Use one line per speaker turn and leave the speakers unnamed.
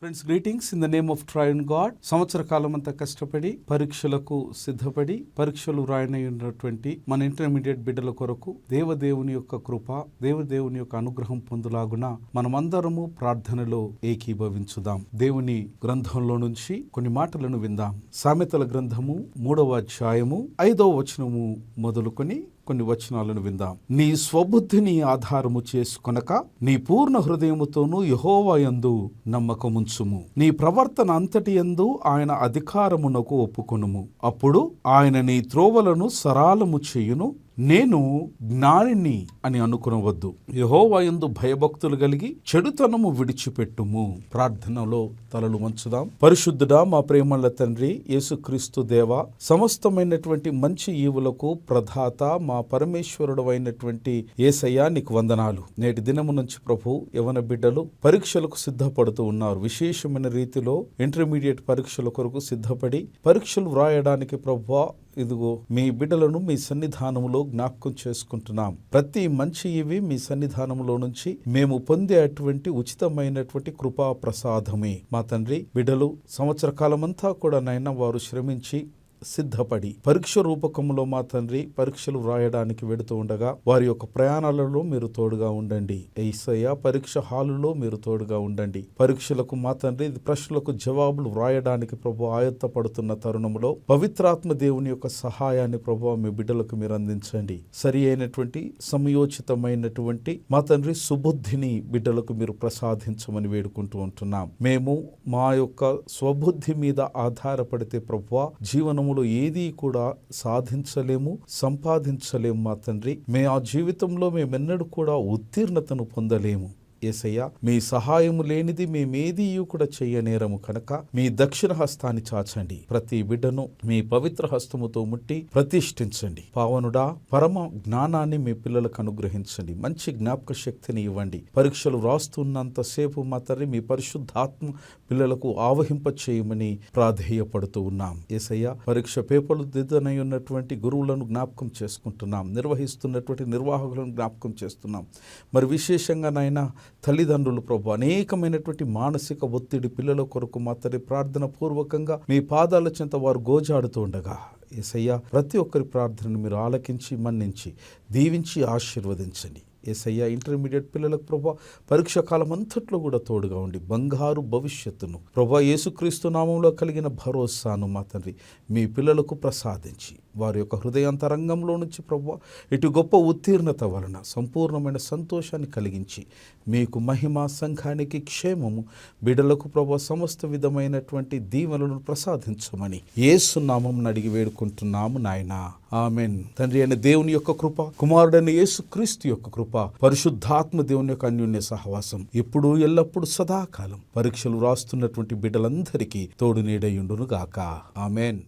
Friends, greetings in the name of train God. సంవత్సర కాలం అంతా కష్టపడి పరీక్షలకు సిద్ధపడి పరీక్షలు రాయనటువంటి మన ఇంటర్మీడియట్ బిడ్డల కొరకు దేవదేవుని యొక్క కృప, దేవదేవుని యొక్క అనుగ్రహం పొందులాగున మనమందరము ప్రార్థనలో ఏకీభవించుదాం. దేవుని గ్రంథంలో నుంచి కొన్ని మాటలను విందాం. సామెతల గ్రంథము 3వ అధ్యాయము 5వ వచనము మొదలుకొని కొన్ని వచనాలను విందాం. నీ స్వబుద్ధిని ఆధారము చేసుకొనక నీ పూర్ణ హృదయముతోనూ యెహోవా యందు నమ్మకముంచుము. నీ ప్రవర్తన అంతటి యందు ఆయన అధికారమునకు ఒప్పుకొనుము. అప్పుడు ఆయన నీ త్రోవలను సరాలము చేయును. నేను జ్ఞానిని అని అనుకునవద్దు. యెహోవా యందు భయభక్తులు కలిగి చెడుతనము విడిచిపెట్టుము. ప్రార్థనలో తలలు వంచుదాం. పరిశుద్ధుడా, మా ప్రేమల తండ్రి, యేసుక్రీస్తు దేవా, సమస్తమైనటువంటి మంచి ఈవులకు ప్రదాత మా పరమేశ్వరుడు అయినటువంటి యేసయ్యా, నీకు వందనాలు. నేటి దినము నుంచి ప్రభు, యవన బిడ్డలు పరీక్షలకు సిద్ధపడుతూ ఉన్నారు. విశేషమైన రీతిలో ఇంటర్మీడియట్ పరీక్షల కొరకు సిద్ధపడి పరీక్షలు వ్రాయడానికి ప్రభువా, ఇదిగో మీ బిడ్డలను మీ సన్నిధానములో జ్ఞాపకం చేసుకుంటున్నాం. ప్రతి మంచి ఇవి మీ సన్నిధానములో నుంచి మేము పొందే అటువంటి ఉచితమైనటువంటి కృపా ప్రసాదమే. మా తండ్రి, బిడ్డలు సంవత్సర కాలమంతా కూడా నైనా వారు శ్రమించి సిద్ధపడి పరీక్ష రూపకంలో మా తండ్రి పరీక్షలు వ్రాయడానికి వెడుతూ ఉండగా వారి యొక్క ప్రయాణాలలో మీరు తోడుగా ఉండండి. యేసయ్య, పరీక్ష హాలులో మీరు తోడుగా ఉండండి. పరీక్షలకు మా తండ్రి ప్రశ్నలకు జవాబులు వ్రాయడానికి ప్రభు ఆయత్తపడుతున్న తరుణంలో పవిత్రాత్మ దేవుని యొక్క సహాయాన్ని ప్రభు మీ బిడ్డలకు మీరు అందించండి. సరి అయినటువంటి సమయోచితమైనటువంటి మా తండ్రి సుబుద్ధిని బిడ్డలకు మీరు ప్రసాదించమని వేడుకుంటూ ఉంటున్నాం. మేము మా యొక్క స్వబుద్ధి మీద ఆధారపడితే ప్రభు జీవనం ఏది కూడా సాధించలేము, సంపాదించలేము. మా తండ్రి, ఆ జీవితంలో మేమెన్నడూ కూడా ఉత్తీర్ణతను పొందలేము. యేసయ్య, మీ సహాయము లేనిది మేమేదీ కూడా చెయ్యనేరము కనుక మీ దక్షిణ హస్తాన్ని చాచండి. ప్రతి బిడ్డను మీ పవిత్ర హస్తముతో ముట్టి ప్రతిష్ఠించండి. పావనుడా, పరమ జ్ఞానాన్ని మీ పిల్లలకు అనుగ్రహించండి. మంచి జ్ఞాపక శక్తిని ఇవ్వండి. పరీక్షలు రాస్తున్నంతసేపు మా తండ్రి మీ పరిశుద్ధాత్మ పిల్లలకు ఆవహింప చేయమని ప్రాధేయపడుతూ ఉన్నాం. యేసయ్య, పరీక్ష పేపర్లు దిద్దనై ఉన్నటువంటి గురువులను జ్ఞాపకం చేసుకుంటున్నాం. నిర్వహిస్తున్నటువంటి నిర్వాహకులను జ్ఞాపకం చేస్తున్నాం. మరి విశేషంగా నాయన తల్లిదండ్రులు ప్రభు, అనేకమైనటువంటి మానసిక ఒత్తిడి పిల్లల కొరకు మా తండ్రి ప్రార్థన పూర్వకంగా మీ పాదాల చెంత వారు గోజాడుతూ ఉండగా యేసయ్య, ప్రతి ఒక్కరి ప్రార్థనను మీరు ఆలకించి మన్నించి దీవించి ఆశీర్వదించండి. యేసయ్య, ఇంటర్మీడియట్ పిల్లలకు ప్రభా పరీక్ష కాలం అంతట్లో కూడా తోడుగా ఉండి బంగారు భవిష్యత్తును ప్రభా యేసుక్రీస్తు నామంలో కలిగిన భరోసాను మా తండ్రి మీ పిల్లలకు ప్రసాదించి వారి యొక్క హృదయాంతరంగంలో నుంచి ప్రభా ఇటు గొప్ప ఉత్తీర్ణత వలన సంపూర్ణమైన సంతోషాన్ని కలిగించి మీకు మహిమ, సంఘానికి క్షేమము, బిడ్డలకు ప్రభా సమస్త విధమైనటువంటి దీవెనలను ప్రసాదించమని యేసు నామం అడిగి వేడుకుంటున్నాము నాయనా. ఆమెన్. తండ్రి అయిన దేవుని యొక్క కృప, కుమారుడైన యేసుక్రీస్తు యొక్క కృప, పరిశుద్ధాత్మ దేవుని యొక్క అన్యోన్య సహవాసం ఎప్పుడు ఎల్లప్పుడు సదాకాలం పరీక్షలు రాస్తున్నటువంటి బిడ్డలందరికీ తోడు నీడయుండును గాక. ఆమెన్.